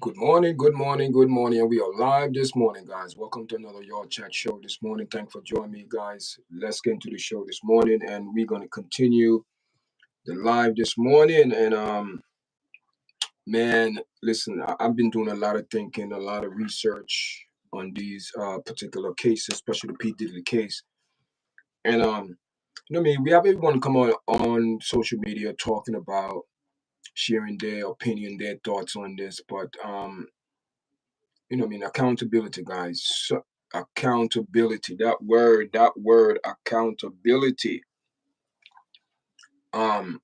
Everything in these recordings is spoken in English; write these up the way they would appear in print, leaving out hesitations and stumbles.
Good morning, good morning, good morning. And we are live this morning, guys. Welcome to another Yardchat show this morning. Thanks for joining me, guys. Let's get into the show this morning, and we're going to continue the live this morning. And man, listen, I've been doing a lot of thinking, a lot of research on these particular cases, especially the P Diddy case. And we have everyone come on social media talking about sharing their opinion, their thoughts on this, but accountability, guys. So, accountability. That word, accountability. Um,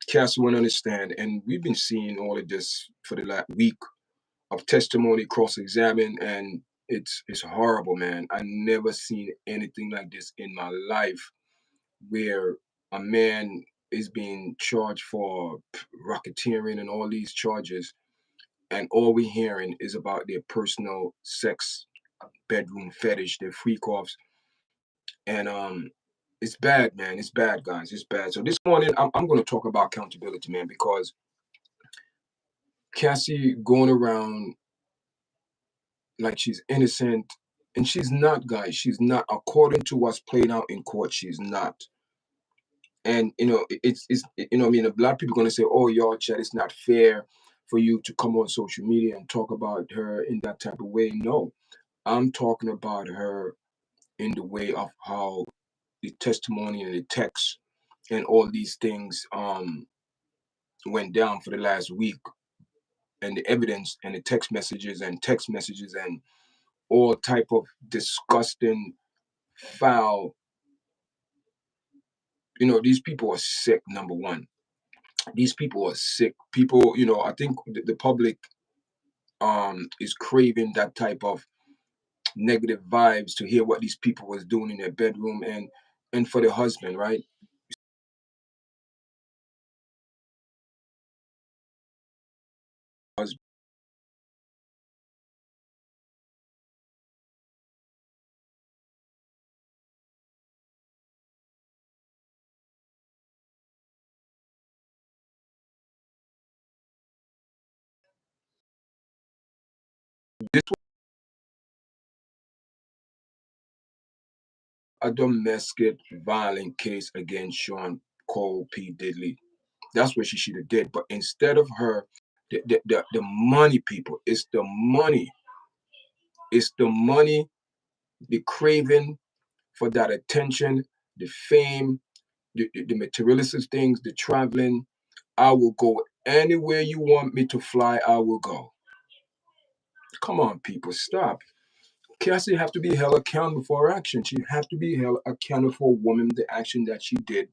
Cassie won't understand, and we've been seeing all of this for the last week of testimony, cross-examine, and it's horrible, man. I never seen anything like this in my life, where a man is being charged for racketeering and all these charges, and all we're hearing is about their personal sex bedroom fetish, their freak offs, and it's bad, man. It's bad, guys. It's bad. So this morning, I'm going to talk about accountability, man, because Cassie going around like she's innocent, and she's not, guys. She's not. According to what's playing out in court, she's not. And a lot of people are going to say, "Oh, y'all, Chad, it's not fair for you to come on social media and talk about her in that type of way." No, I'm talking about her in the way of how the testimony and the text and all these things went down for the last week, and the evidence and the text messages and all type of disgusting, foul. These people are sick. Number one, these people are sick. People, I think the public is craving that type of negative vibes to hear what these people was doing in their bedroom, and for the husband, right? This was a domestic violent case against Sean Cole P. Diddley. That's what she should have did. But instead of her, the money, people, it's the money. It's the money, the craving for that attention, the fame, the materialistic things, the traveling. I will go anywhere you want me to fly, I will go. Come on, people, stop. Cassie have to be held accountable for her action. She have to be held accountable for a woman, the action that she did.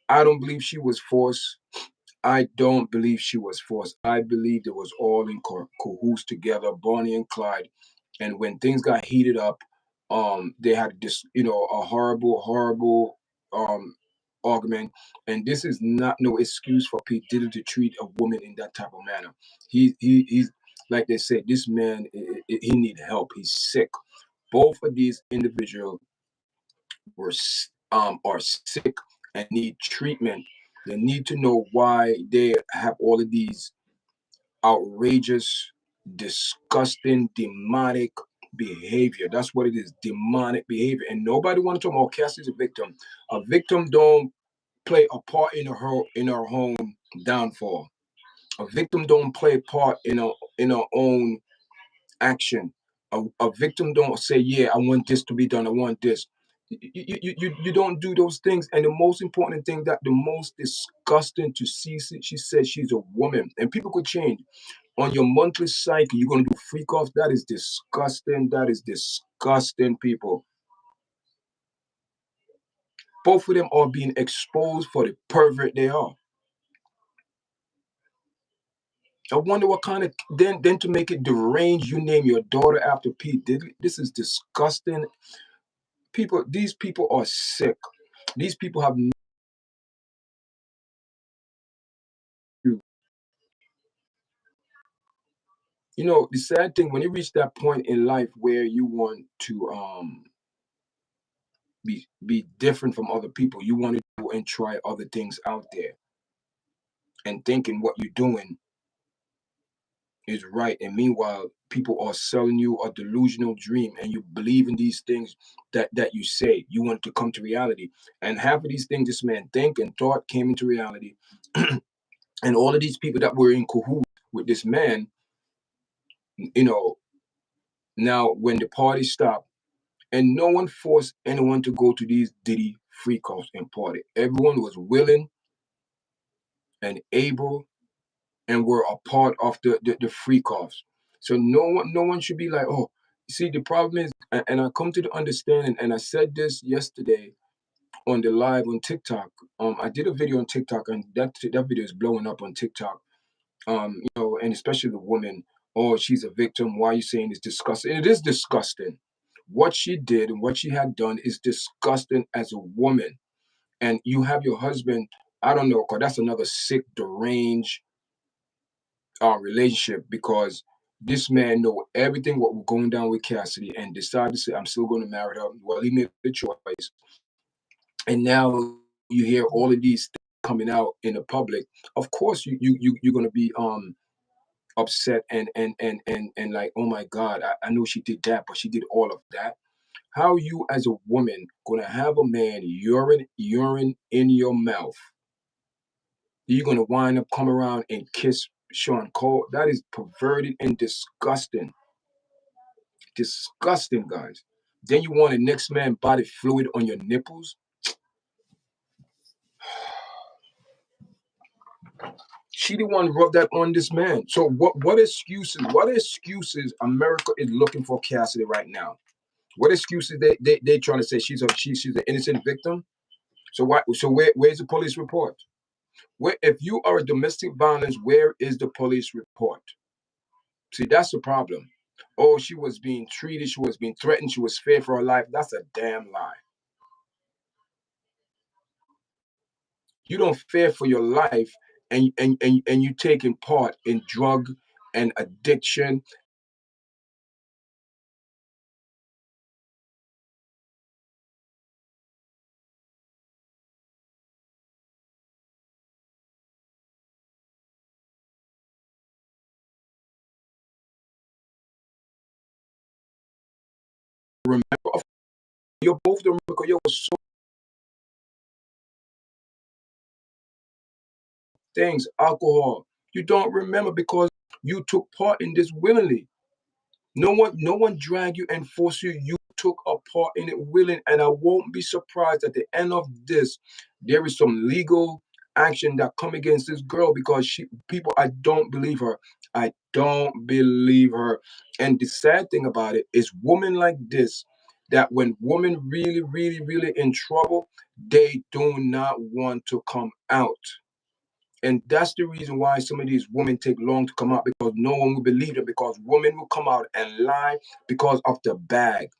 I don't believe she was forced. I don't believe she was forced. I believe it was all in cahoots together, Bonnie and Clyde. And when things got heated up, they had this, a horrible um, argument. And this is not no excuse for Pete Diddy to treat a woman in that type of manner. He's like they said, this man, he need help. He's sick. Both of these individuals are sick and need treatment. They need to know why they have all of these outrageous, disgusting, demonic behavior. That's what it is, demonic behavior. And nobody want to talk about Cassie's a victim. A victim don't play a part in her home downfall. A victim don't play a part in her own action. A victim don't say, "Yeah, I want this to be done. I want this." You don't do those things. And the most important thing, that the most disgusting to see, she says she's a woman, and people could change. On your monthly cycle, you're gonna do freak offs. That is disgusting. That is disgusting, people. Both of them are being exposed for the pervert they are. I wonder what kind of, then to make it deranged, you name your daughter after Pete Diddy. This is disgusting. People, these people are sick. These people have the sad thing, when you reach that point in life where you want to be different from other people, you want to go and try other things out there, and thinking what you're doing is right. And meanwhile, people are selling you a delusional dream, and you believe in these things that you say you want to come to reality. And half of these things this man think and thought came into reality. And all of these people that were in cahoots with this man, you know, now when the party stopped, and no one forced anyone to go to these Diddy free calls and party. Everyone was willing and able and were a part of the free calls. So no one should be like, oh, see, the problem is, and I come to the understanding, and I said this yesterday on the live on TikTok. I did a video on TikTok, and that video is blowing up on TikTok. And especially the woman, oh, she's a victim. Why are you saying it's disgusting? It is disgusting. What she did and what she had done is disgusting as a woman. And you have your husband, I don't know, because that's another sick, deranged relationship, because this man know everything what was going down with Cassidy and decided to say, I'm still going to marry her. Well, he made the choice. And now you hear all of these things coming out in the public. Of course, you're going to be upset and like, oh my God, I know she did that, but she did all of that. How you as a woman gonna have a man urine in your mouth? You're gonna wind up come around and kiss Sean Cole? That is perverted and disgusting. Disgusting, guys. Then you want a next man body fluid on your nipples? She the one rubbed that on this man. So what excuses America is looking for Cassidy right now? What excuses they trying to say she's an innocent victim? Where's the police report? Where, if you are a domestic violence, where is the police report? See, that's the problem. Oh, she was being treated, she was being threatened, she was feared for her life. That's a damn lie. You don't fear for your life, and you taking part in drug and addiction. Remember, you're both the because you're so things, alcohol. You don't remember because you took part in this willingly. No one dragged you and forced you. You took a part in it willing, and I won't be surprised at the end of this, there is some legal action that come against this girl because I don't believe her. I don't believe her. And the sad thing about it is women like this, that when women really, really, really in trouble, they do not want to come out. And that's the reason why some of these women take long to come out, because no one will believe them, because women will come out and lie because of the bag.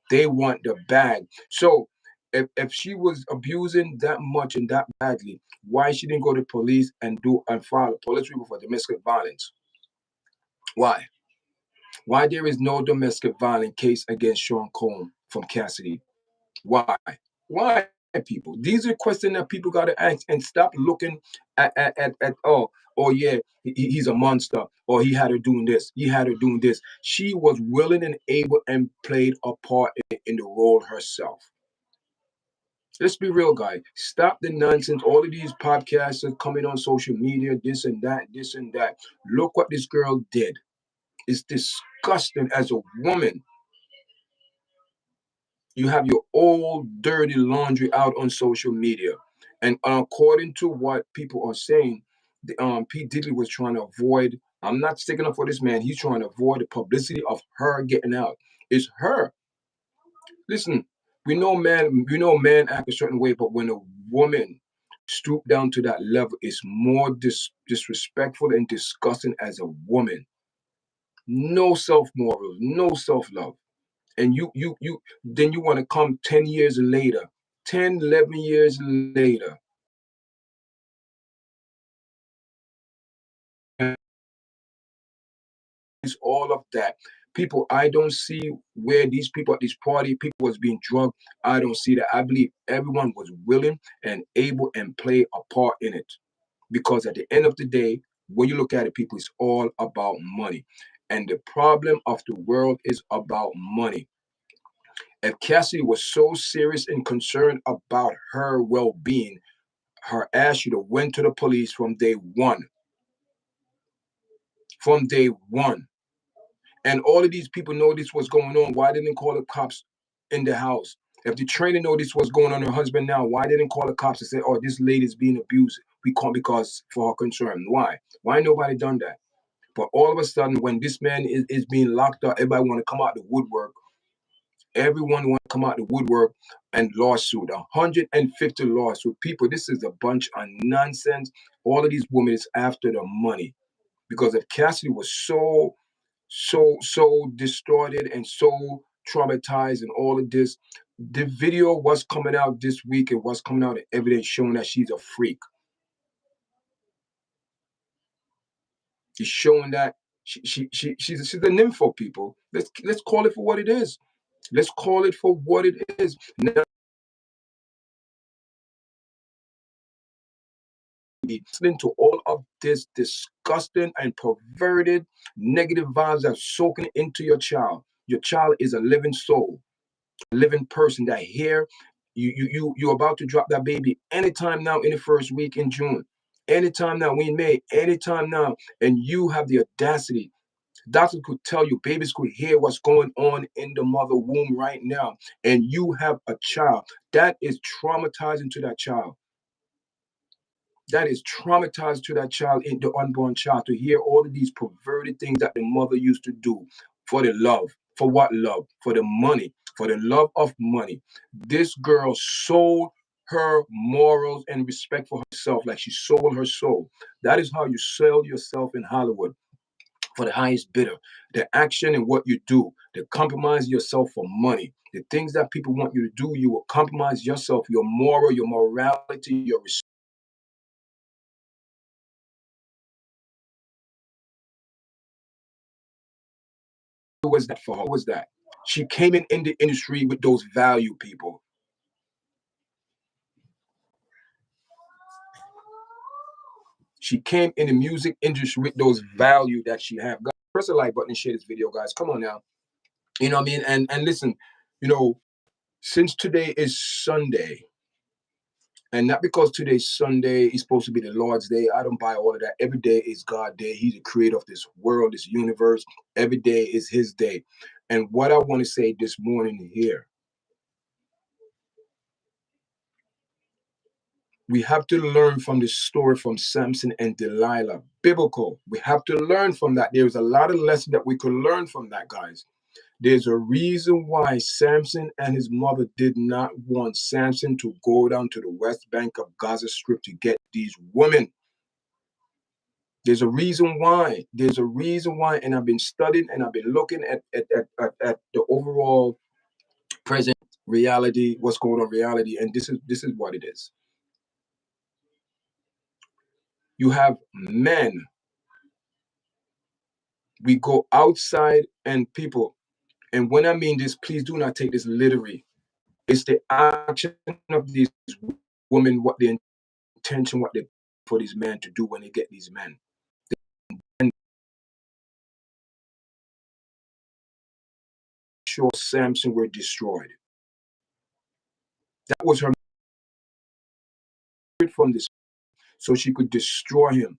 They want the bag. So if she was abusing that much and that badly, why she didn't go to police and file a police report for domestic violence? Why? Why there is no domestic violence case against Sean Combs from Cassidy? Why? Why, people? These are questions that people got to ask, and stop looking at oh yeah, he's a monster, or he had her doing this, he had her doing this. She was willing and able and played a part in the role herself. Let's be real, guys. Stop the nonsense. All of these podcasts are coming on social media, this and that, this and that. Look what this girl did. It's disgusting as a woman. You have your old dirty laundry out on social media. And according to what people are saying, Pete Diddy was trying to avoid, I'm not sticking up for this man, he's trying to avoid the publicity of her getting out. It's her. Listen, we know man act a certain way, but when a woman stoop down to that level, it's more disrespectful and disgusting as a woman. No self-morals, no self-love. And you then you want to come 10 years later, 10, 11 years later, and it's all of that. People, I don't see where these people at this party, people was being drugged. I don't see that. I believe everyone was willing and able and play a part in it, because at the end of the day, When you look at it, people, it's all about money. And the problem of the world is about money. If Cassie was so serious and concerned about her well-being, her ass should have went to the police from day one. From day one. And all of these people noticed what's going on. Why didn't they call the cops in the house? If the trainer noticed what's going on with her husband now, why didn't they call the cops and say, "Oh, this lady's being abused. We can't because for her concern." Why? Why nobody done that? But all of a sudden, when this man is being locked up, everybody want to come out the woodwork. Everyone want to come out the woodwork and lawsuit, 150 lawsuit. People, this is a bunch of nonsense. All of these women is after the money. Because if Cassidy was so distorted and so traumatized and all of this, the video was coming out this week and was coming out in evidence showing that she's a freak. It's showing that she's a nympho, people. Let's call it for what it is. Let's call it for what it is. Now, listening to all of this disgusting and perverted negative vibes that's soaking into your child. Your child is a living soul, a living person that here you're about to drop that baby anytime now in the first week in June. Anytime now, we in May, anytime now, and you have the audacity. Doctors could tell you, babies could hear what's going on in the mother womb right now, and you have a child. That is traumatizing to that child. That is traumatized to that child, in the unborn child, to hear all of these perverted things that the mother used to do for the love. For what love? For the money, for the love of money. This girl sold her morals and respect for herself like she sold her soul. That is how you sell yourself in Hollywood, for the highest bidder. The action and what you do, the compromise yourself for money. The things that people want you to do, you will compromise yourself, your moral, your morality, your respect. What was that for her? What was that? She came in the industry with those value, people. She came in the music industry with those value that she have. Guys, press the like button and share this video, guys. Come on now. You know what I mean? And listen, you know, since today is Sunday, and not because today's Sunday is supposed to be the Lord's day. I don't buy all of that. Every day is God's day. He's the creator of this world, this universe. Every day is his day. And what I want to say this morning here, we have to learn from the story from Samson and Delilah. Biblical. We have to learn from that. There's a lot of lessons that we could learn from that, guys. There's a reason why Samson and his mother did not want Samson to go down to the west bank of Gaza Strip to get these women. There's a reason why. There's a reason why. And I've been studying and I've been looking at the overall present reality, what's going on reality, and this is what it is. You have men. We go outside and people, and when I mean this, please do not take this literally. It's the action of these women, what the intention, what they for these men to do when they get these men. And sure Samson were destroyed. That was her from this, so she could destroy him.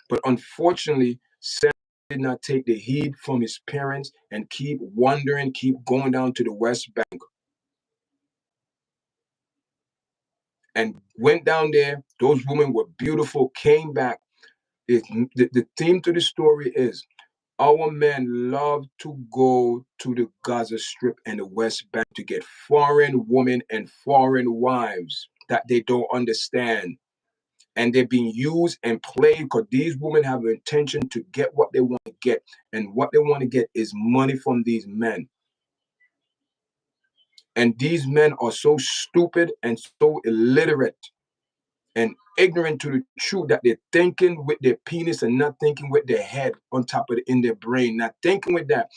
But unfortunately, Samson did not take the heed from his parents and keep wandering, keep going down to the West Bank. And went down there. Those women were beautiful, came back. The theme to the story is our men love to go to the Gaza Strip and the West Bank to get foreign women and foreign wives that they don't understand. And they're being used and played because these women have an intention to get what they want to get. And what they want to get is money from these men. And these men are so stupid and so illiterate and ignorant to the truth that they're thinking with their penis and not thinking with their head on top of it in their brain, not thinking with that.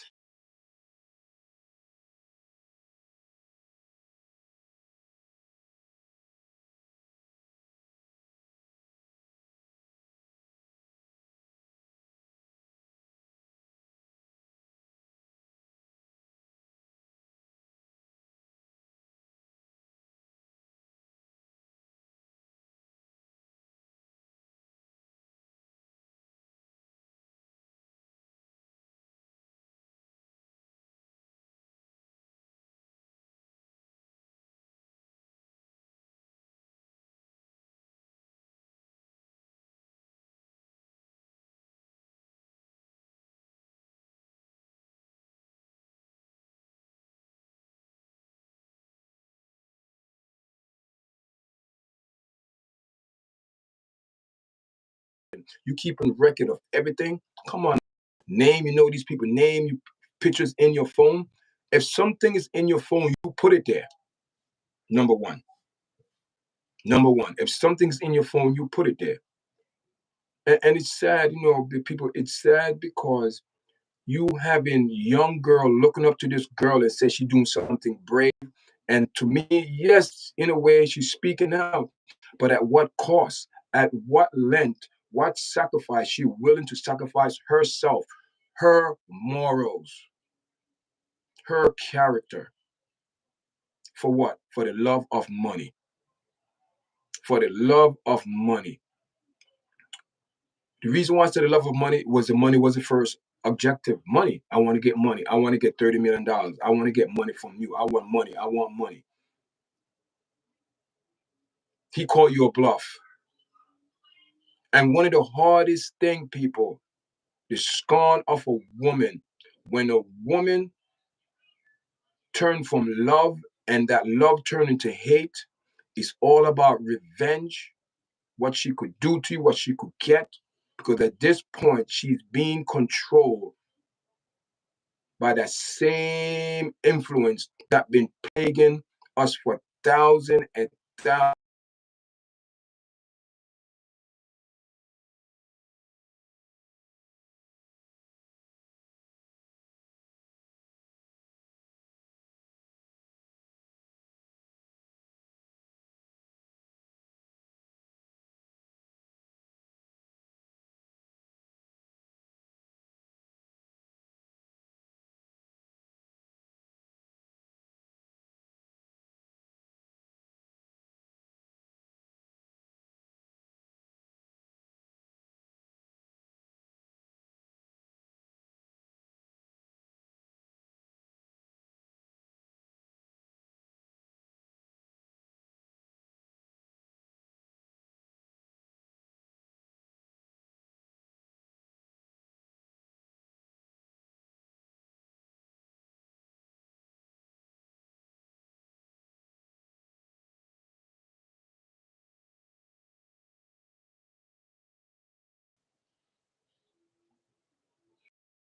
You keeping record of everything. Come on, name, you know these people, name, you pictures in your phone. If something is in your phone, you put it there. Number one. Number one. If something's in your phone, you put it there. And it's sad, you know, the people, it's sad because you having young girl looking up to this girl and says she's doing something brave. And to me, yes, in a way, she's speaking out. But at what cost? At what length? What sacrifice? She willing to sacrifice herself, her morals, her character. For what? For the love of money. For the love of money. The reason why I said the love of money was the money was the first objective. Money. I want to get money. I want to get $30 million. I want to get money from you. I want money. I want money. He called you a bluff. And one of the hardest thing, people, the scorn of a woman. When a woman turned from love and that love turned into hate, it's all about revenge, what she could do to you, what she could get. Because at this point, she's being controlled by that same influence that been plaguing us for thousands and thousands.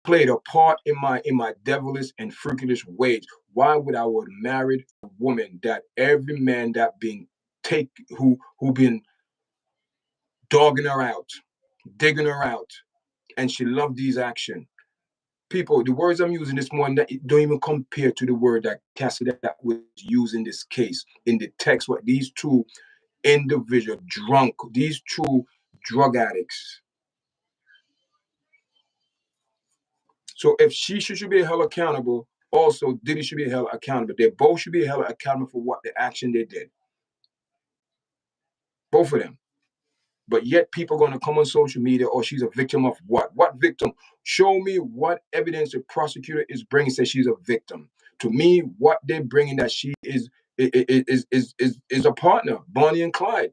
Played a part in my devilish and freakish ways. Why would I would marry a woman that every man that been take who been dogging her out, digging her out, and she loved these action. People, the words I'm using this morning that don't even compare to the word that Cassidy that was used in this case in the text. What these two individual drunk, these two drug addicts. So if she should be held accountable, also Diddy should be held accountable. They both should be held accountable for what the action they did. Both of them. But yet people are going to come on social media, or she's a victim of what? What victim? Show me what evidence the prosecutor is bringing says she's a victim. To me, what they're bringing that she is a partner, Bonnie and Clyde.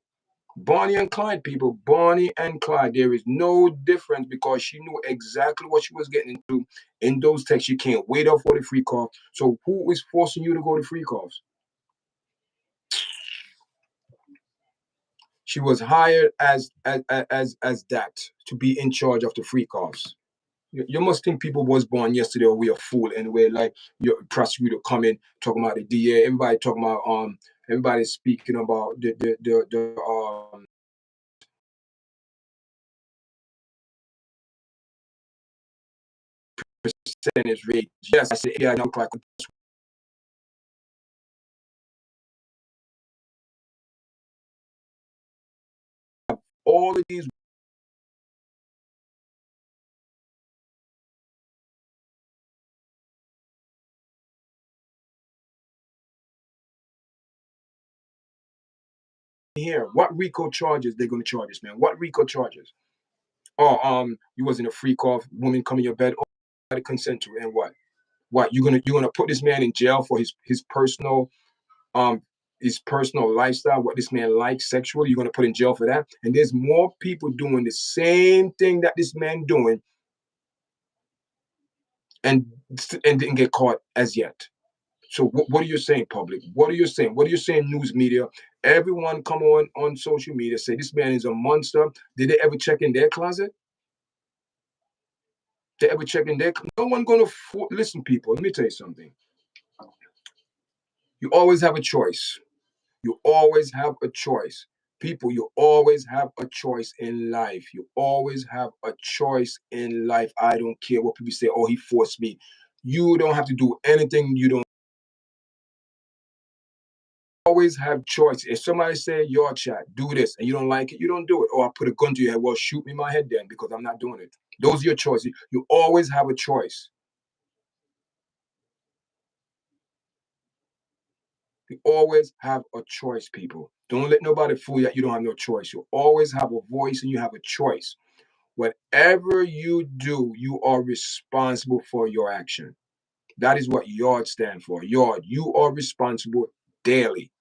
Bonnie and Clyde, people, Bonnie and Clyde. There is no difference because she knew exactly what she was getting into in those texts. She can't wait up for the free call. So who is forcing you to go to free calls? She was hired as that to be in charge of the free calls. You must think people was born yesterday or we a fool anyway. Like your prosecutor coming talking about the DA, everybody talking about everybody speaking about the percentage rate. Yes, I said yeah, I know like all of these here. What RICO charges they're gonna charge this man? What RICO charges? Oh, you was in a freak off woman come in your bed, oh, consent to it, and what? What you're gonna put this man in jail for um his personal lifestyle, what this man likes sexually, you're gonna put in jail for that. And there's more people doing the same thing that this man doing and and didn't get caught as yet. So what are you saying, public? What are you saying? What are you saying, news media? Everyone come on social media say this man is a monster. Did they ever check in their closet? They ever check in their? No one gonna listen, people. Let me tell you something. You always have a choice. You always have a choice. People, you always have a choice in life. You always have a choice in life. I don't care what people say. Oh, he forced me. You don't have to do anything. You don't always have choice. If somebody say Yardchat, do this, and you don't like it, you don't do it. Or I put a gun to your head. Well, shoot me in my head then, because I'm not doing it. Those are your choices. You always have a choice. You always have a choice, people. Don't let nobody fool you that you don't have no choice. You always have a voice and you have a choice. Whatever you do, you are responsible for your action. That is what Yard stand for. Yard, you are responsible daily.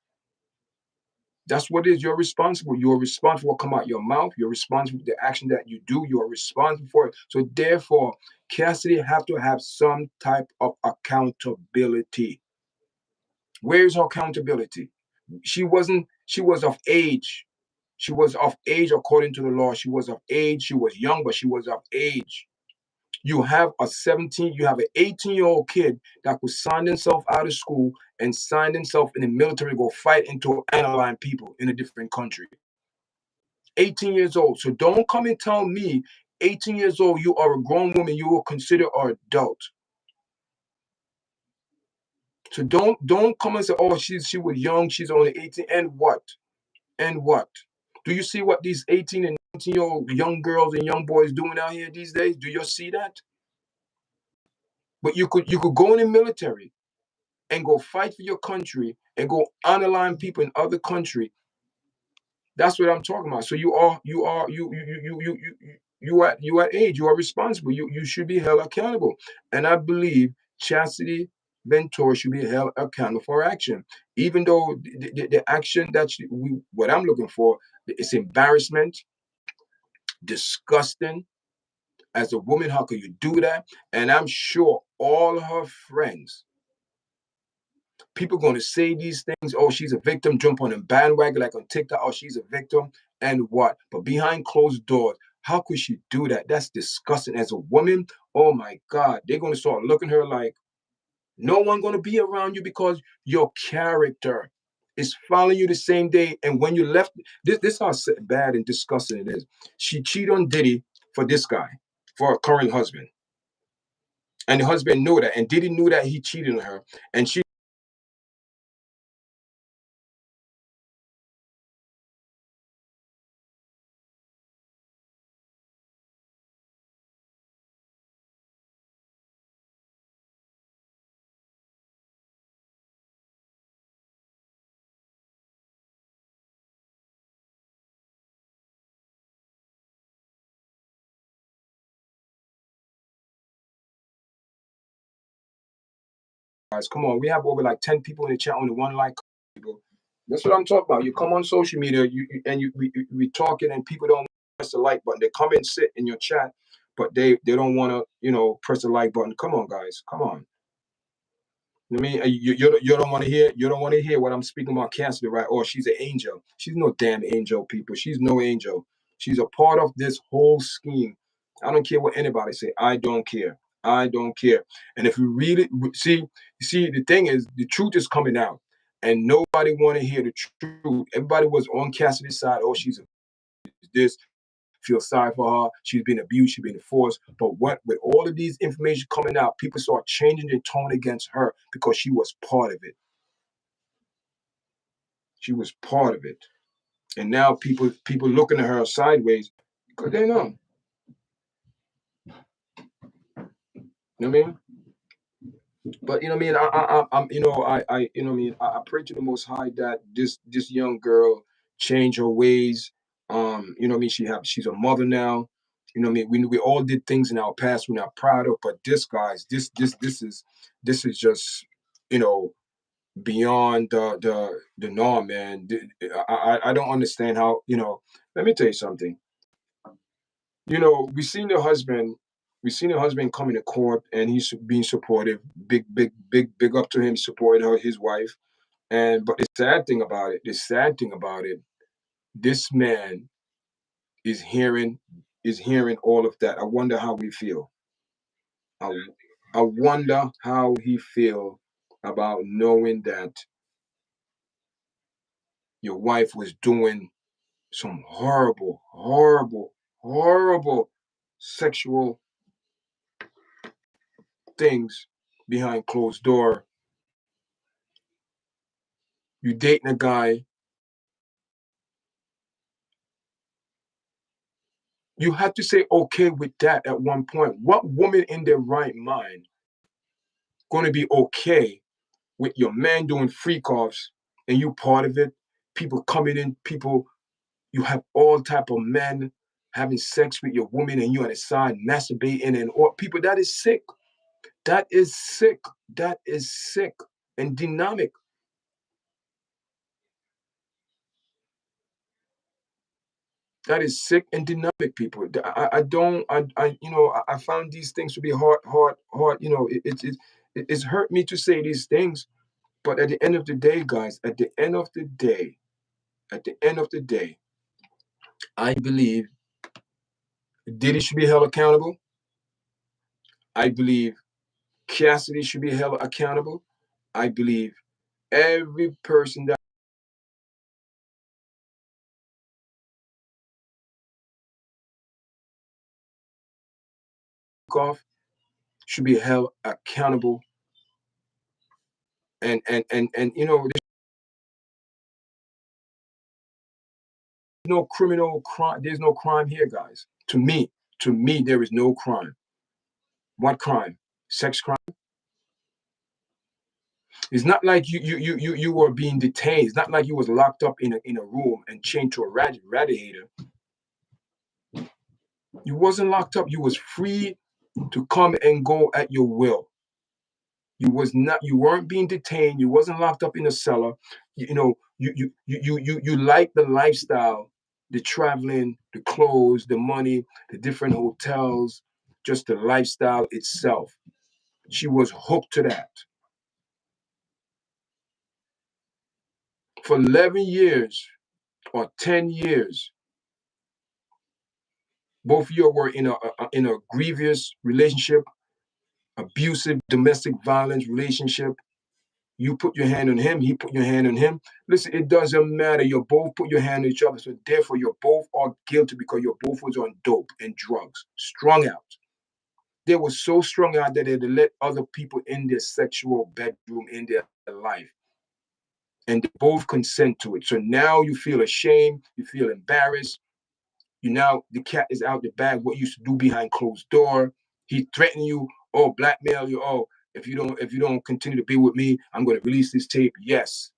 That's what it is. You're responsible. You're responsible for what come out your mouth. You're responsible for the action that you do. You are responsible for it. So therefore, Cassidy have to have some type of accountability. Where's her accountability? She was of age. She was of age according to the law. She was of age. She was young, but she was of age. You have you have an 18-year-old kid that could sign himself out of school and sign himself in the military to go fight into analyze people in a different country. 18 years old. So don't come and tell me 18 years old, you are a grown woman, you will consider an adult. So don't come and say, oh, she was young, she's only 18. And what? And what? Do you see what these 18 and 19-year-old young girls and young boys doing out here these days? Do you see that? But you could go in the military and go fight for your country and go underline people in other country. That's what I'm talking about. So you at age, you are responsible. You should be held accountable. And I believe Chastity Ventura should be held accountable for action. Even though the action what I'm looking for is embarrassment, disgusting. As a woman, how could you do that? And I'm sure all her friends, people going to say these things. Oh, she's a victim. Jump on a bandwagon like on TikTok. Oh, she's a victim. And what? But behind closed doors, how could she do that? That's disgusting. As a woman, oh my God, they're going to start looking at her like no one going to be around you because your character is following you the same day. And when you left, this how bad and disgusting it is. She cheated on Diddy for this guy, for her current husband. And the husband knew that. And Diddy knew that he cheated on her. And she guys, come on. We have over like 10 people in the chat, only one like people. That's what I'm talking about. You come on social media, we talking, and people don't press the like button. They come and sit in your chat, but they don't want to press the like button. Come on, guys, come on. I mean, you don't want to hear what I'm speaking about Cassidy, right? Or she's an angel. She's no damn angel, people. She's no angel. She's a part of this whole scheme. I don't care what anybody say. I don't care. I don't care. And if you read it, see, the thing is, the truth is coming out, and nobody want to hear the truth. Everybody was on Cassidy's side. Oh, she's this. Feel sorry for her. She's been abused. She's been forced. But what with all of these information coming out, people start changing their tone against her because she was part of it. She was part of it. And now people looking at her sideways because they know. You know what I mean? But you know what I mean. I'm I you know what I mean. I pray to the Most High that this young girl change her ways. You know what I mean. She's a mother now. You know what I mean. We all did things in our past we're not proud of, but this guys, this is just beyond the norm, man. I don't understand how. Let me tell you something. We seen the husband. We seen the husband come into court and he's being supportive. Big up to him supporting his wife. And but the sad thing about it, this man is hearing all of that. I wonder how we feel. I, I wonder how he feel about knowing that your wife was doing some horrible sexual things behind closed door. You dating a guy, you have to say okay with that at one point. What woman in their right mind going to be okay with your man doing freak offs and you part of it? People coming in, people, you have all type of men having sex with your woman and you on the side masturbating and all people. That is sick. That is sick. That is sick and dynamic. That is sick and dynamic, people. I don't, I found these things to be hard. It's hurt me to say these things, but at the end of the day, guys, at the end of the day, I believe Diddy should be held accountable. I believe Cassidy should be held accountable. I believe every person that off should be held accountable. And there's no criminal crime. There's no crime here, guys. To me, there is no crime. What crime? Sex crime. It's not like you were being detained. It's not like you was locked up in a room and chained to a radiator. You wasn't locked up. You was free to come and go at your will. You weren't being detained. You wasn't locked up in a cellar. You like the lifestyle, the traveling, the clothes, the money, the different hotels, just the lifestyle itself. She was hooked to that. For 11 years or 10 years, both of you were in a grievous relationship, abusive domestic violence relationship. You put your hand on him, he put your hand on him. Listen, it doesn't matter. You both put your hand on each other. So therefore, you both are guilty because you both was on dope and drugs, strung out. They were so strung out that they let other people in their sexual bedroom, in their life. And they both consent to it. So now you feel ashamed, you feel embarrassed. The cat is out the bag. What you used to do behind closed door. He threatened you, oh, blackmail you, oh, if you don't continue to be with me, I'm going to release this tape. Yes,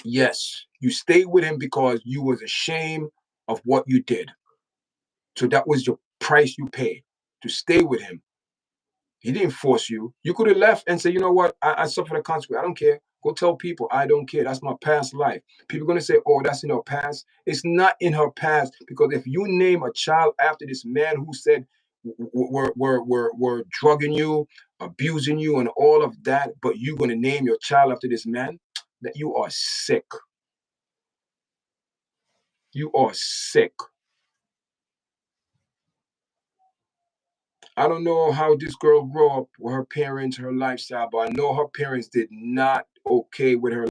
you stayed with him because you was ashamed of what you did. So that was your price you paid to stay with him. He didn't force you. You could have left and said, you know what, I suffer the consequence. I don't care. Go tell people I don't care. That's my past life. People are gonna say, oh, that's in her past. It's not in her past because if you name a child after this man who said we're drugging you, abusing you, and all of that, but you're gonna name your child after this man, that you are sick. You are sick. I don't know how this girl grew up with her parents, her lifestyle, but I know her parents did not okay with her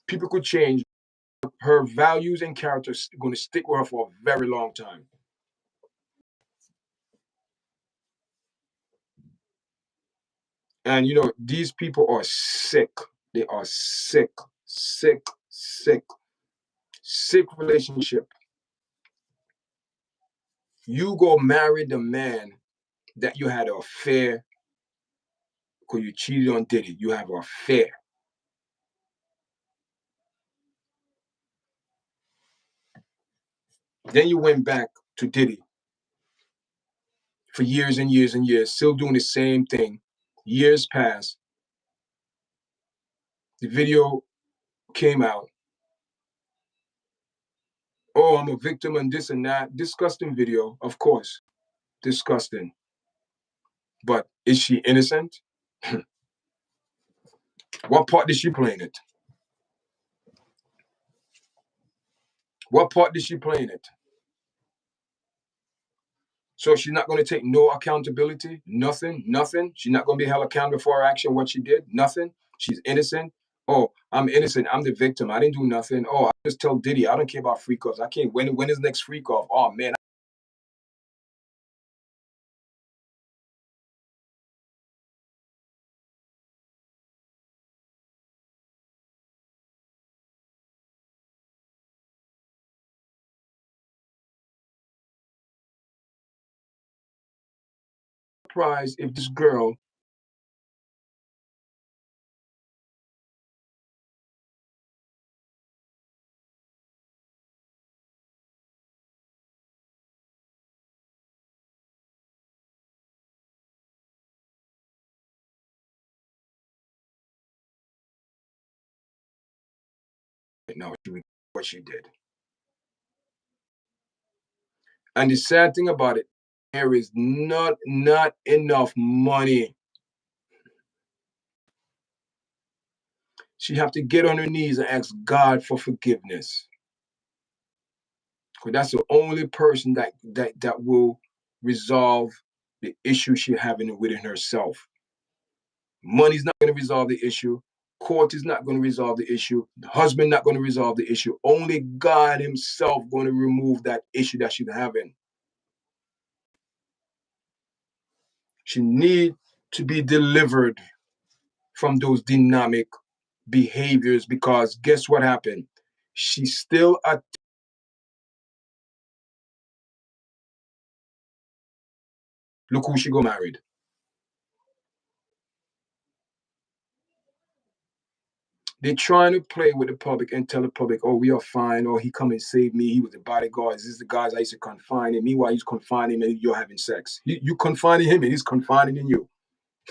People could change. Her values and characters are going to stick with her for a very long time. And you know, these people are sick. They are sick, sick, sick, sick relationship. You go marry the man that you had an affair because you cheated on Diddy. You have an affair. Then you went back to Diddy for years and years and years, still doing the same thing. Years passed. The video came out. Oh, I'm a victim and this and that. Disgusting video, of course. Disgusting. But is she innocent? What part did she play in it? What part did she play in it? So she's not going to take no accountability? Nothing? Nothing? She's not going to be held accountable for her action, what she did? Nothing? She's innocent? Oh, I'm innocent. I'm the victim. I didn't do nothing. Oh, I just tell Diddy. I don't care about freak offs. I can't. When is next freak off? Oh, man. I'm surprised if this girl no, she regret what she did. And the sad thing about it, there is not enough money. She have to get on her knees and ask God for forgiveness. Because that's the only person that will resolve the issue she's having within herself. Money's not going to resolve the issue. Court is not going to resolve the issue. The husband not going to resolve the issue. Only God himself going to remove that issue that she's having. She need to be delivered from those dynamic behaviors because guess what happened? She's still at look who she got married. They're trying to play with the public and tell the public, oh, we are fine, or he come and save me. He was the bodyguard. This is the guys I used to confine him. Meanwhile, he's confining him and you're having sex. You confining him and he's confining in you.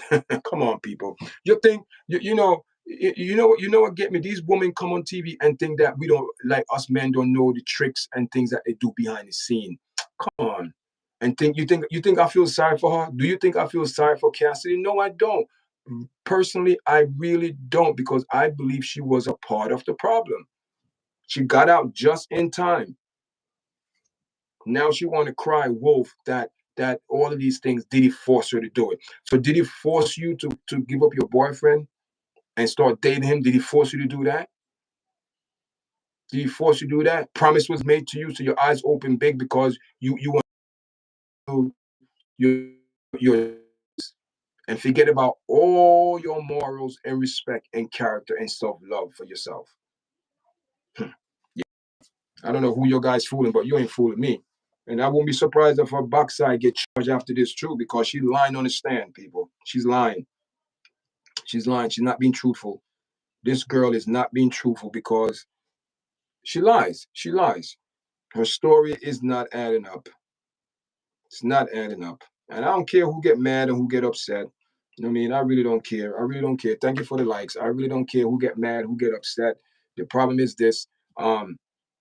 Come on, people. You think you know what get me? These women come on TV and think that we don't like us men don't know the tricks and things that they do behind the scene. Come on. And you think I feel sorry for her? Do you think I feel sorry for Cassidy? No, I don't. Personally, I really don't because I believe she was a part of the problem. She got out just in time. Now she want to cry wolf that all of these things did he force her to do it. So did he force you to give up your boyfriend and start dating him? Did he force you to do that? Did he force you to do that? Promise was made to you, so your eyes open big because you want to your and forget about all your morals and respect and character and self-love for yourself. Yeah. I don't know who your guy's fooling, but you ain't fooling me. And I won't be surprised if her backside get charged after this too, because she's lying on the stand, people. She's lying. She's lying. She's not being truthful. This girl is not being truthful because she lies. She lies. Her story is not adding up. It's not adding up. And I don't care who get mad and who get upset. You know what I mean? I really don't care. I really don't care. Thank you for the likes. I really don't care who get mad, who get upset. The problem is this.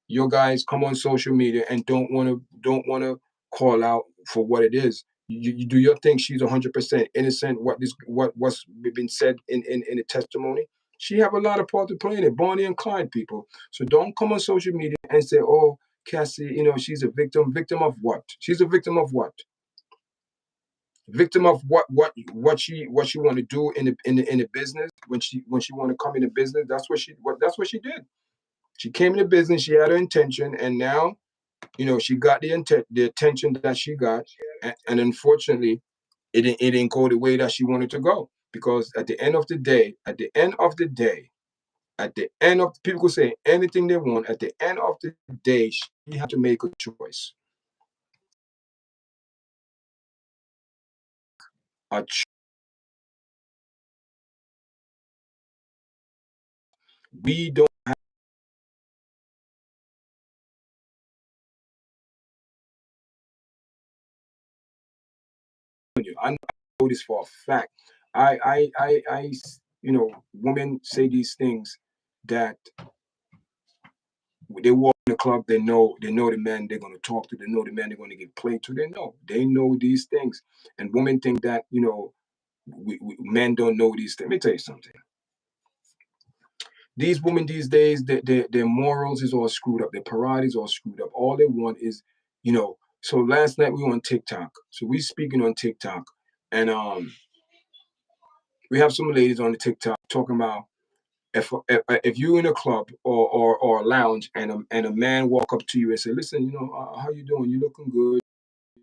Your guys come on social media and don't wanna call out for what it is. You do your thing. She's 100% innocent. What's been said in the testimony. She have a lot of part to play in it. Bonnie and Clyde people. So don't come on social media and say, oh, Cassie, she's a victim. Victim of what? She's a victim of what? Victim of what she want to do in the business when she want to come in the business. That's what she did. She came in the business. She had her intention, and now she got the attention that she got, and unfortunately, it didn't go the way that she wanted to go. Because at the end of the day, people could say anything they want. At the end of the day, she had to make a choice. A ch- we don't. I know this for a fact. I women say these things that they walk in the club. They know the man they're gonna talk to. They know the man they're gonna get played to. They know these things, and women think that men don't know these things. Let me tell you something. These women these days, their morals is all screwed up. Their parade is all screwed up. All they want is, you know. So last night we were on TikTok. So we speaking on TikTok, and we have some ladies on the TikTok talking about if you in a club or a lounge and a man walk up to you and say, listen, how you doing? You looking good?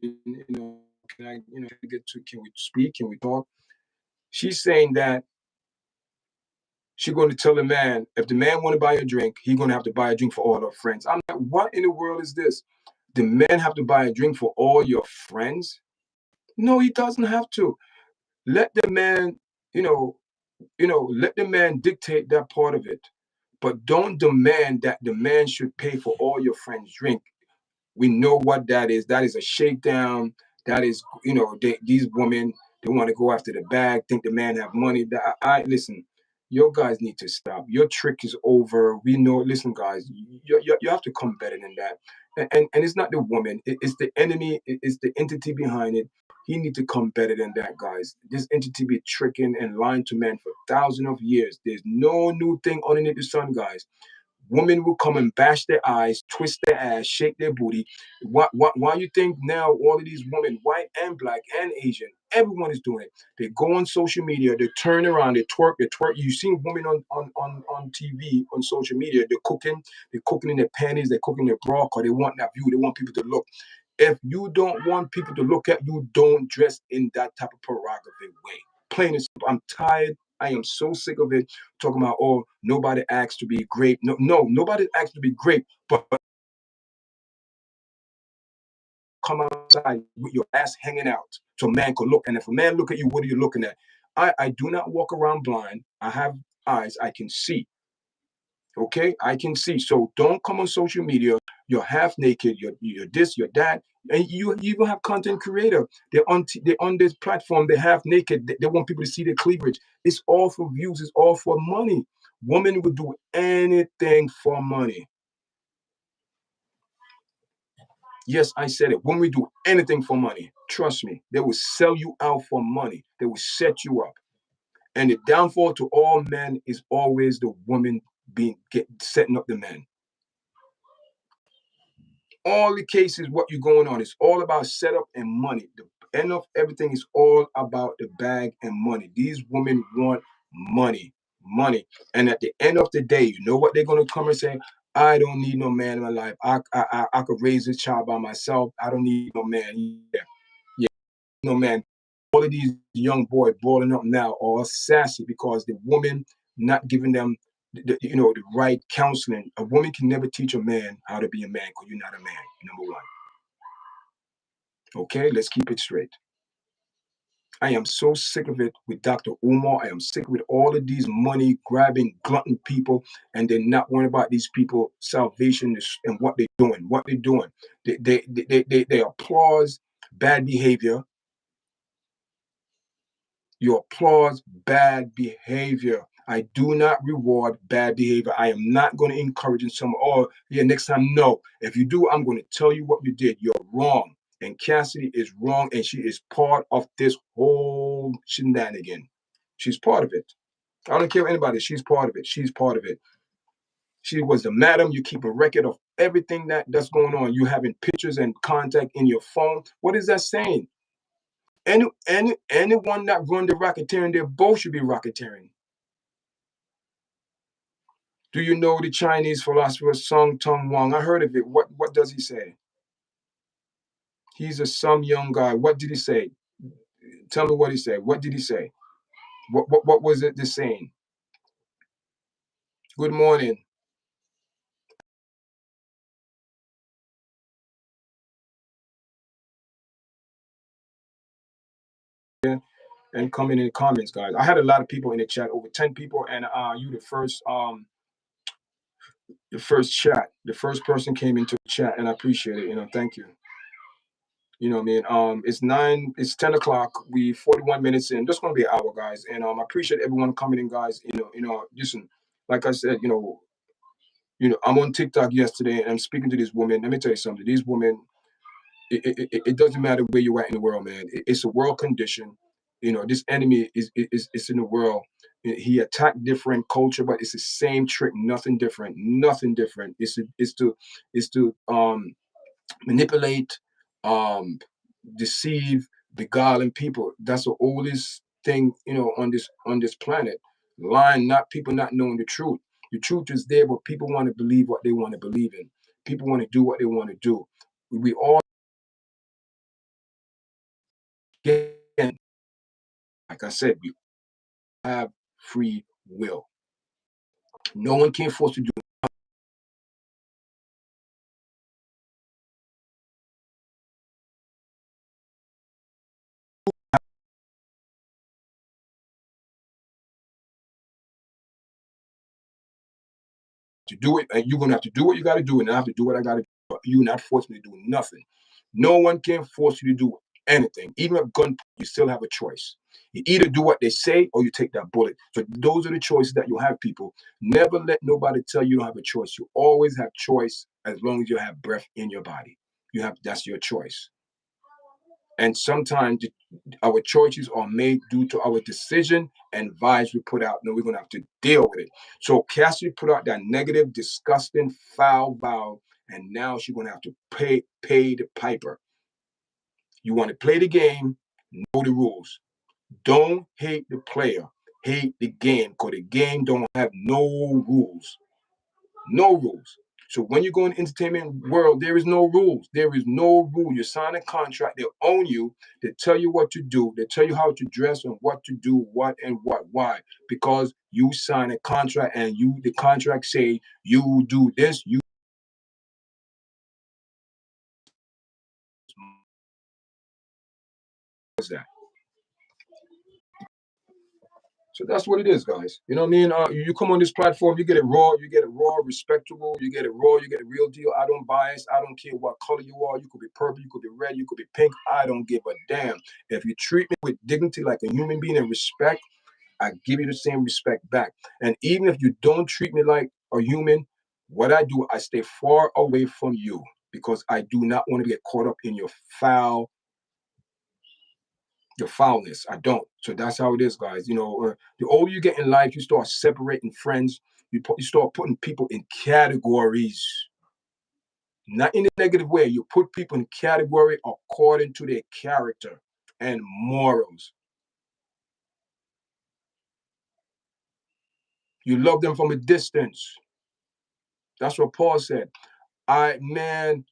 Can I can we speak? Can we talk? She's saying that she's going to tell the man if the man want to buy a drink, he's going to have to buy a drink for all her friends. I'm like, what in the world is this? The man have to buy a drink for all your friends? No, he doesn't have to. Let the man, you know, let the man dictate that part of it. But don't demand that the man should pay for all your friends' drink. We know what that is. That is a shakedown. That is, these women, they want to go after the bag, think the man have money. Listen, your guys need to stop. Your trick is over. We know. Listen, guys, you have to come better than that. And it's not the woman. It's the enemy. It's the entity behind it. He need to come better than that, guys. This entity be tricking and lying to men for thousands of years. There's no new thing underneath the sun, guys. Women will come and bash their eyes, twist their ass, shake their booty. Why you think now all of these women, white and black and Asian, everyone is doing it. They go on social media, they turn around, they twerk, You see women on TV, on social media, they're cooking in their panties, they're cooking their bra, because they want that view, they want people to look. If you don't want people to look at you, don't dress in that type of prerogative way. Plain and simple. I'm tired. I am so sick of it. Talking about, oh, nobody asked to be great. No, no, nobody asked to be great, but come outside with your ass hanging out so a man could look. And if a man look at you, what are you looking at? I do not walk around blind. I have eyes. I can see. Okay, I can see. So don't come on social media. You're half naked. You're this. You're that. And you even have content creator. They're on this platform. They're half naked. They want people to see their cleavage. It's all for views. It's all for money. Women would do anything for money. Yes, I said it. Women do anything for money. Trust me. They will sell you out for money. They will set you up. And the downfall to all men is always the woman setting up the man. All the cases, what you're going on, it's all about setup and money. The end of everything is all about the bag and money. These women want money, money. And at the end of the day, you know what they're gonna come and say? I don't need no man in my life. I could raise this child by myself. I don't need no man. Yeah, yeah, no man. All of these young boys balling up now are sassy because the woman not giving them the right counseling. A woman can never teach a man how to be a man because you're not a man, number one. Okay, let's keep it straight. I am so sick of it with Dr. Umar. I am sick with all of these money grabbing glutton people, and they're not worrying about these people salvation and what they're doing. What they're doing, they applaud bad behavior. You applaud bad behavior. I do not reward bad behavior. I am not going to encourage in some, oh, yeah, next time. No. If you do, I'm going to tell you what you did. You're wrong. And Cassidy is wrong, and she is part of this whole shenanigan. She's part of it. I don't care what anybody. She's part of it. She's part of it. She was the madam. You keep a record of everything that's going on. You having pictures and contact in your phone. What is that saying? Anyone that run the racketeering, they both should be racketeering. Do you know the Chinese philosopher Song Tong Wang? I heard of it. What does he say? He's some young guy. What did he say? Tell me what he said. What did he say? What was it the saying? Good morning. And comment in the comments, guys. I had a lot of people in the chat, over 10 people, and you the first chat, the first person came into the chat, and I appreciate it. Thank you. What I mean? It's 10 o'clock. We 41 minutes in. Just gonna be an hour, guys. And I appreciate everyone coming in, guys. Listen, like I said, I'm on TikTok yesterday and I'm speaking to this woman. Let me tell you something. These women, it doesn't matter where you're at in the world, man. It's a world condition. This enemy is in the world. He attacked different culture, but it's the same trick. Nothing different. Nothing different. It's to manipulate, um, deceive, beguiling people. That's the oldest thing on this planet. Lying, not people not knowing the truth. The truth is there, but people want to believe what they want to believe in. People want to do what they want to do. We all, again, like I said, we have free will. No one can force you to do it, and you're gonna have to do what you got to do, and I have to do what I got to do. You're not forcing me to do nothing. No one can force you to do anything. Even a gun, you still have a choice. You either do what they say or you take that bullet. So those are the choices that you have, people. Never let nobody tell you don't have a choice. You always have choice as long as you have breath in your body. That's your choice. And sometimes our choices are made due to our decision and vibes we put out. No, we're gonna have to deal with it. So Cassie put out that negative, disgusting, foul vow, and now she's gonna have to pay the piper. You want to play the game, know the rules. Don't hate the player, hate the game, because the game don't have no rules. No rules. So when you go in the entertainment world, there is no rules. There is no rule. You sign a contract, they own you, they tell you what to do, they tell you how to dress and what to do, what and what, why. Because you sign a contract and the contract say you do this, you was that. So that's what it is, guys. You know what I mean? You come on this platform, you get it raw, respectable, you get it raw, you get a real deal. I don't bias. I don't care what color you are. You could be purple, you could be red, you could be pink. I don't give a damn. If you treat me with dignity like a human being and respect, I give you the same respect back. And even if you don't treat me like a human, what I do, I stay far away from you because I do not want to get caught up in your foulness. I don't. So that's how it is, guys. The older you get in life, you start separating friends. You start putting people in categories, not in a negative way. You put people in category according to their character and morals. You love them from a distance. That's what Paul said. Man,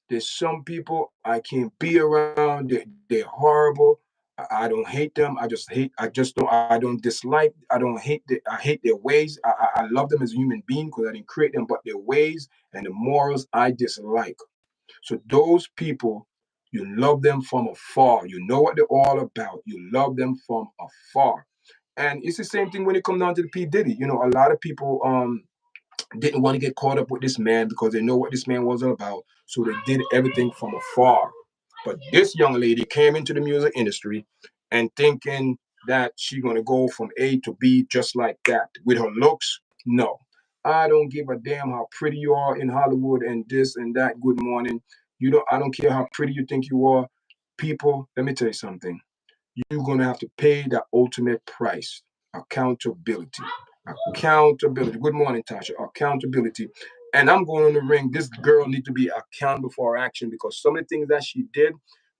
there's some people I can't be around. They're horrible. I don't hate them. I just don't. I don't dislike. I don't hate. I hate their ways. I love them as a human being because I didn't create them, but their ways and the morals I dislike. So those people, you love them from afar. You know what they're all about. You love them from afar. And it's the same thing when it comes down to the P Diddy. A lot of people didn't want to get caught up with this man because they know what this man was all about. So they did everything from afar. But this young lady came into the music industry and thinking that she's going to go from A to B just like that with her looks. No, I don't give a damn how pretty you are in Hollywood and this and that. Good morning. I don't care how pretty you think you are. People, let me tell you something. You're going to have to pay the ultimate price. Accountability. Accountability. Good morning, Tasha. Accountability. And I'm going on the ring. This girl needs to be accountable for her action because some of the things that she did,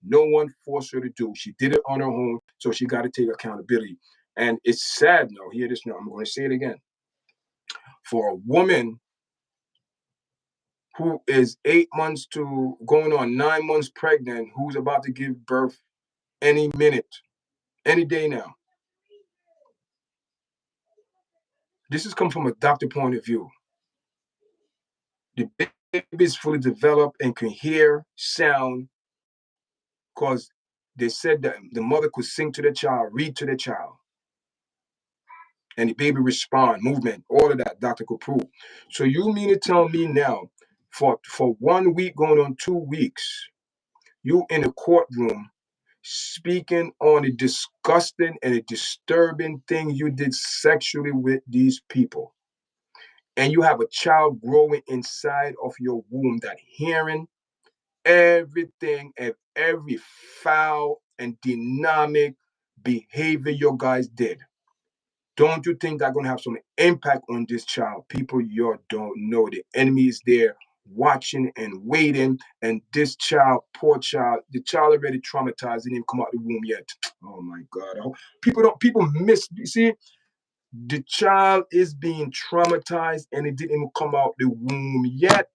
No one forced her to do. She did it on her own, so she got to take accountability. And it's sad now. Hear this now. I'm going to say it again. For a woman who is 8 months to going on 9 months pregnant, who's about to give birth any minute, any day now. This has come from a doctor point of view. The baby is fully developed and can hear sound because they said that the mother could sing to the child, read to the child, and the baby respond, movement, all of that doctor could prove. So you mean to tell me now, for 1 week going on 2 weeks, you in a courtroom speaking on a disgusting and a disturbing thing you did sexually with these people, and you have a child growing inside of your womb that hearing everything and every foul and dynamic behavior your guys did. Don't you think that's going to have some impact on this child? People, you don't know. The enemy is there watching and waiting. And this child, poor child, the child already traumatized, didn't even come out the womb yet. Oh my God. People miss, you see, the child is being traumatized and it didn't even come out the womb yet.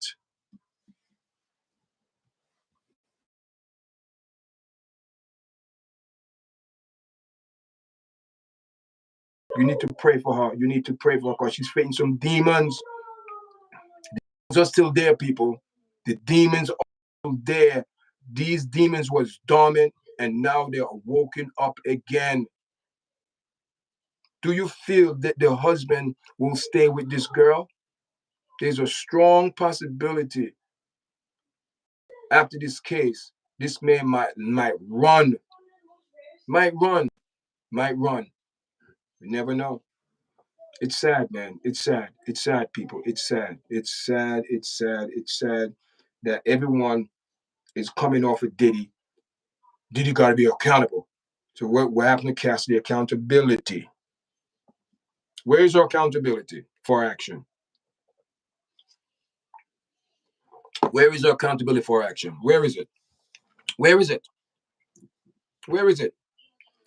You need to pray for her. You need to pray for her because she's fighting some demons. Are still there, people. The demons are still there. These demons was dormant and now they're woken up again. Do you feel that the husband will stay with this girl? There's a strong possibility after this case, this man might run, might run, might run. You never know. It's sad, man. It's sad. It's sad, people. It's sad. It's sad. It's sad. It's sad that everyone is coming off of Diddy. Diddy got to be accountable. So what happened to Cassidy? Accountability. Where is our accountability for action? Where is our accountability for action? Where is it? Where is it? Where is it?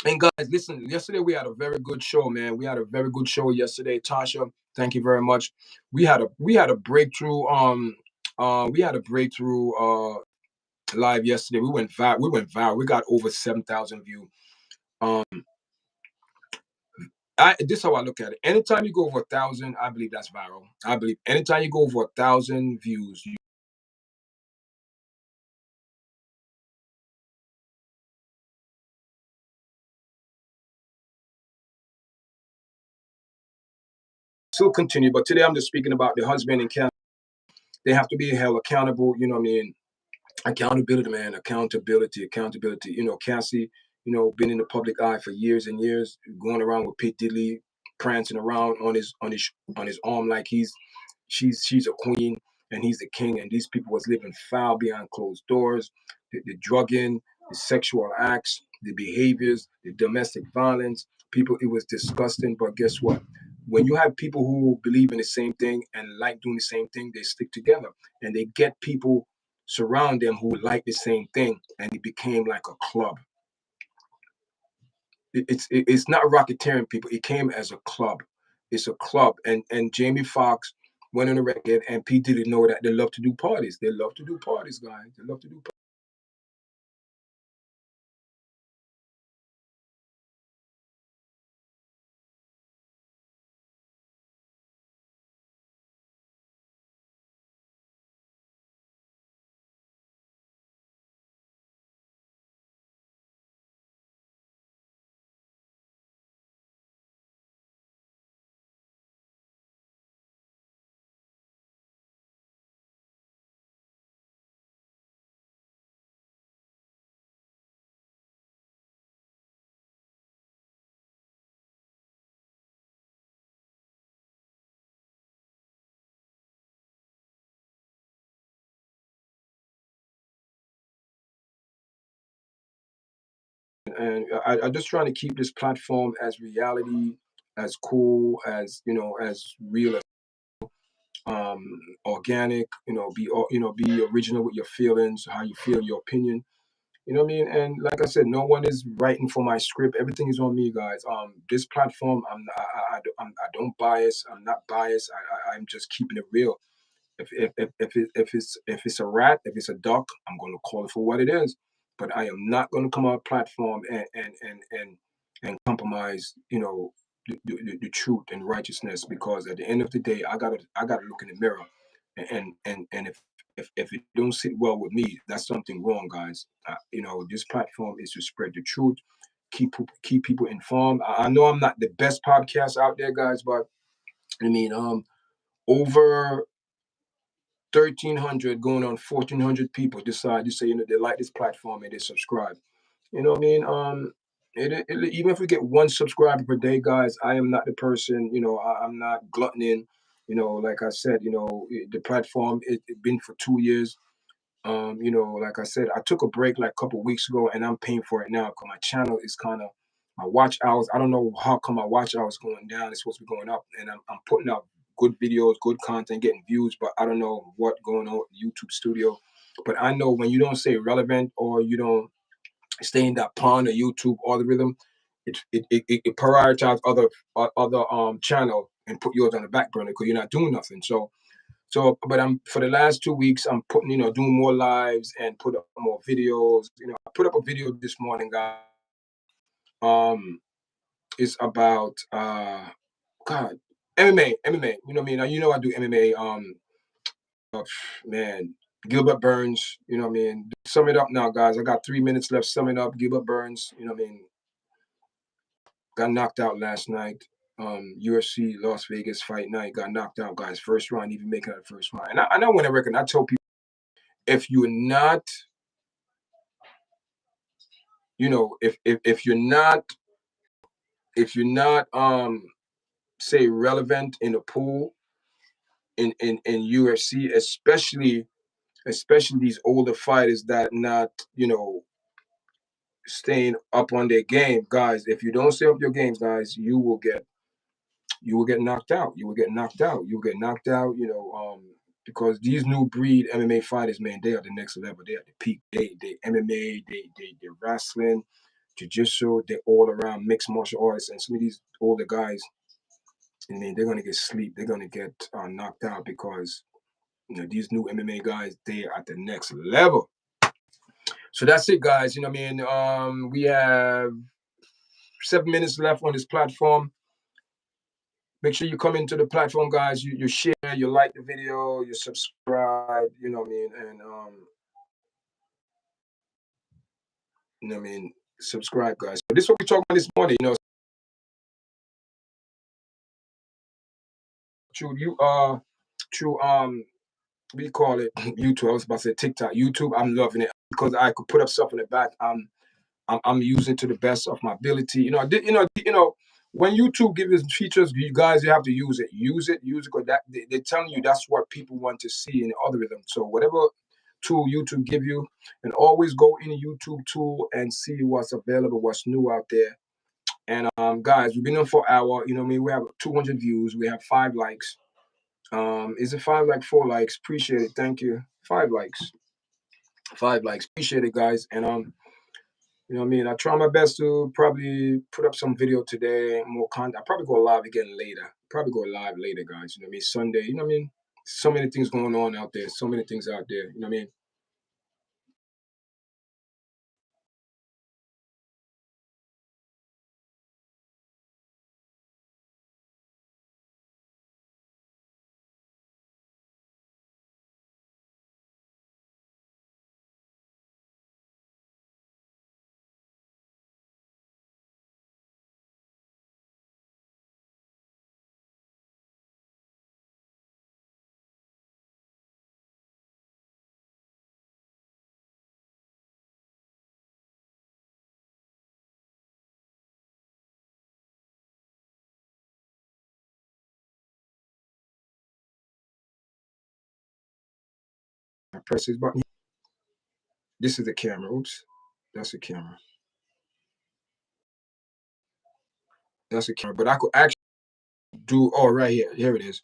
And guys, listen, yesterday we had a very good show, man. We had a very good show yesterday. Tasha, thank you very much. We had a breakthrough live yesterday. We went viral. We got over 7,000 views. Um this is how I look at it. Anytime you go over 1,000, I believe that's viral. I believe anytime you go over 1,000 views, you still continue. But today I'm just speaking about the husband and Cassie. They have to be held accountable. You know what I mean? Accountability, man. Accountability. You know, Cassie, been in the public eye for years and years, going around with Pete Diddley, prancing around on his arm like she's a queen and he's the king. And these people was living foul behind closed doors. The drugging, the sexual acts, the behaviors, the domestic violence. People, it was disgusting. But guess what? When you have people who believe in the same thing and like doing the same thing, they stick together and they get people surround them who like the same thing, and it became like a club. It's not racketeering, people. It came as a club. It's a club, and Jamie Foxx went on the record, and Pete didn't know that they love to do parties. They love to do parties, guys. They love to do. And I'm just trying to keep this platform as reality, as cool, as real, as organic. Be original with your feelings, how you feel, your opinion. You know what I mean? And like I said, no one is writing for my script. Everything is on me, guys. This platform, I don't bias. I'm not biased. I'm just keeping it real. If it's a rat, if it's a duck, I'm going to call it for what it is. But I am not going to come on a platform and compromise, the truth and righteousness, because at the end of the day, I gotta look in the mirror, and if it don't sit well with me, that's something wrong, guys. This platform is to spread the truth, keep people informed. I know I'm not the best podcast out there, guys, but I mean, over 1,300 going on 1,400 people decide to say, they like this platform and they subscribe. You know what I mean? Even if we get one subscriber per day, guys, I am not the person. I'm not gluttoning. Like I said, the platform it been for 2 years. Like I said, I took a break like a couple weeks ago, and I'm paying for it now because my channel is kind of my watch hours. I don't know how come my watch hours going down. It's supposed to be going up, and I'm putting out good videos, good content, getting views, but I don't know what going on with YouTube Studio. But I know when you don't say relevant or you don't stay in that pond of YouTube algorithm, it prioritize other channel and put yours on the back burner because you're not doing nothing. But I'm for the last 2 weeks, I'm putting, doing more lives and put up more videos. I put up a video this morning, guys. It's about God, MMA. You know what I mean? Now, I do MMA. Man, Gilbert Burns. You know what I mean? Sum it up now, guys. I got 3 minutes left. Sum it up. Gilbert Burns. You know what I mean? Got knocked out last night. UFC Las Vegas fight night. Got knocked out, guys. First round, even making it the first round. And I know when I reckon, I told people, if you're not, if you're not say relevant in the pool in UFC, especially these older fighters that not staying up on their game, guys. If you don't stay up your games, guys, you will get knocked out. You will get knocked out. You will get knocked out. Because these new breed MMA fighters, man, they are the next level. They are the peak. They MMA, they wrestling, jiu-jitsu, they're all around mixed martial arts. And some of these older guys, I mean, they're gonna get sleep. They're gonna get knocked out because these new MMA guys, they are at the next level. So that's it, guys. You know what I mean? We have 7 minutes left on this platform. Make sure you come into the platform, guys. You share, you like the video, you subscribe. You know what I mean? And subscribe, guys. So this is what we talked about this morning. Through we call it YouTube. I was about to say TikTok. YouTube, I'm loving it because I could put up stuff in the back. I'm using it to the best of my ability. When YouTube gives features, you guys, you have to use it. Use it because they're telling you that's what people want to see in the algorithm. So whatever tool YouTube give you, and always go in the YouTube tool and see what's available, what's new out there. And guys, we've been on for an hour. You know what I mean? We have 200 views. We have 5 likes. Is it 5 likes, 4 likes? Appreciate it. Thank you. 5 likes. 5 likes. Appreciate it, guys. And you know what I mean? I try my best to probably put up some video today, more content. I'll probably go live again later. Probably go live later, guys. You know what I mean? Sunday. You know what I mean? So many things going on out there. So many things out there. You know what I mean? I press this button. This is the camera. Oops. That's the camera. That's the camera. But I could actually do, oh, right here. Here it is.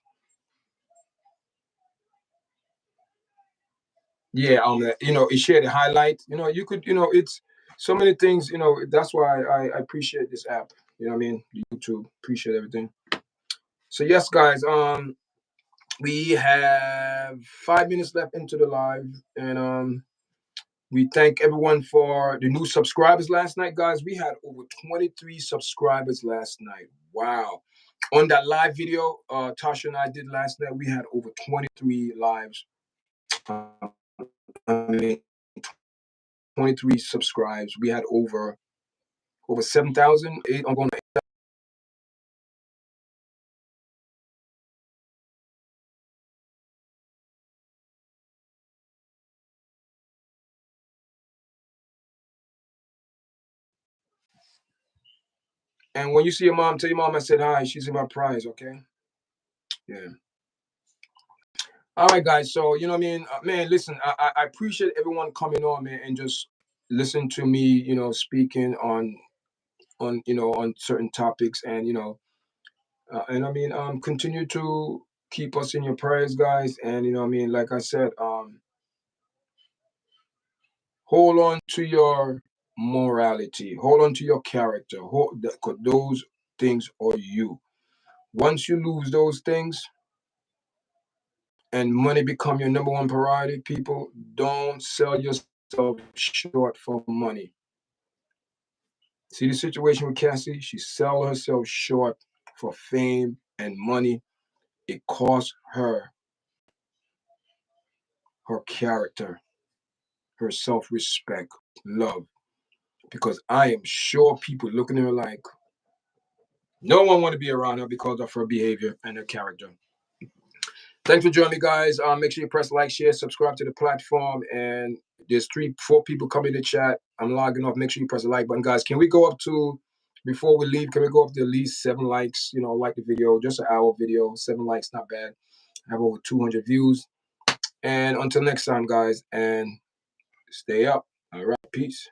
Yeah, you know, it shared the highlight. You know, you could, you know, it's so many things. You know, that's why I appreciate this app. You know what I mean? YouTube, appreciate everything. So yes, guys. We have 5 minutes left into the live, and we thank everyone for the new subscribers last night, guys. We had over 23 subscribers last night. Wow. On that live video, Tasha and I did last night, we had over 23 lives. I mean, 23 subscribes. We had over 7,000. I'm going to. And when you see your mom, tell your mom I said hi. She's in my prize, okay? Yeah. All right, guys. So you know what I mean, man. Listen, I appreciate everyone coming on, man, and just listen to me. You know, speaking on you know on certain topics, and you know, and I mean, continue to keep us in your prayers, guys. And you know, what I mean, like I said, hold on to your morality, hold on to your character. Cause those things are you. Once you lose those things, and money become your number one priority, people, don't sell yourself short for money. See the situation with Cassie? She sell herself short for fame and money. It cost her her character, her self-respect, love. Because I am sure people looking at her like no one want to be around her because of her behavior and her character. Thanks for joining me, guys. Make sure you press like, share, subscribe to the platform. And there's 4 people coming to chat. I'm logging off. Make sure you press the like button, guys. Can we go up to, before we leave, can we go up to at least 7 likes? You know, like the video, just an hour video. 7 likes, not bad. I have over 200 views. And until next time, guys, and stay up. All right, peace.